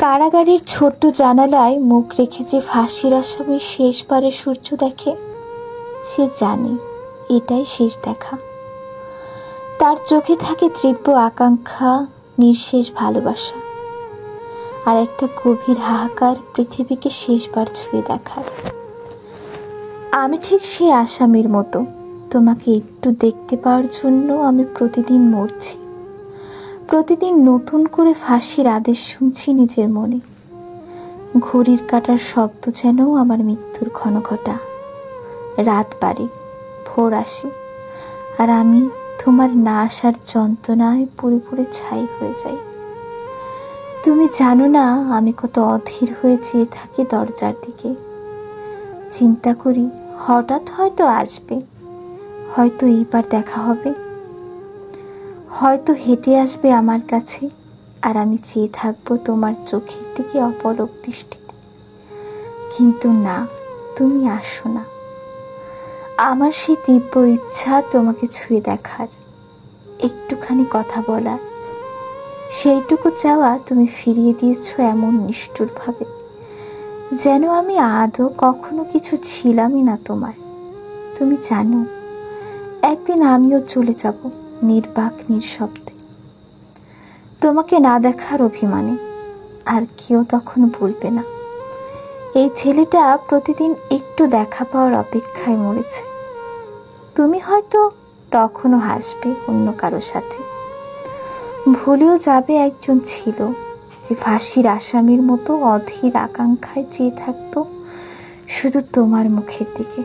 কারাগারের ছোট্ট জানালায় মুখ রেখে যে ফাঁসির আসামি শেষবারে সূর্য দেখে, সে জানে এটাই শেষ দেখা। তার চোখে থাকে তীব্র আকাঙ্ক্ষা, নিঃশেষ ভালোবাসা, আর একটা গভীর হাহাকার পৃথিবীকে শেষবার ছুঁয়ে দেখার। আমি ঠিক সেই আসামির মতো, তোমাকে একটু দেখতে পাওয়ার জন্য আমি প্রতিদিন মরছি। প্রতিদিন নতুন করে ফাঁসির আদেশ শুনছি নিজের মনে। ঘড়ির কাঁটার শব্দ যেন আমার মৃত্যুর ঘনঘটা। রাত বাড়ে, ভোর আসে, আর আমি তোমার না আসার যন্ত্রণায় পুড়ে পুড়ে ছাই হয়ে যাই। তুমি জানো না আমি কত অধীর হয়ে চেয়ে থাকি দরজার দিকে। চিন্তা করি হঠাৎ হয়তো আসবে, হয়তো এইবার দেখা হবে, হয়তো হেঁটে আসবে আমার কাছে, আর আমি চেয়ে থাকবো তোমার চোখের দিকে অপলক দৃষ্টিতে। কিন্তু না, তুমি আসো না। আমার সেই তীব্র ইচ্ছা তোমাকে ছুঁয়ে দেখার, একটুখানি কথা বলার, সেইটুকু চাওয়া তুমি ফিরিয়ে দিয়েছ এমন নিষ্ঠুরভাবে, যেন আমি আদৌ কখনো কিছু ছিলামই না তোমার। তুমি জানো একদিন আমিও চলে যাব নির্বাক নিঃশব্দে, তোমাকে না দেখার অভিমানে। আর কেউ তখন বলবে না এই ছেলেটা প্রতিদিন একটু দেখা পাওয়ার অপেক্ষায় মরেছে। তুমি হয়তো তখনও হাসবে অন্য কারো সাথে, ভুলেও যাবে একজন ছিল যে ফাঁসির আসামির মতো অধীর আকাঙ্ক্ষায় চেয়ে থাকতো শুধু তোমার মুখের দিকে।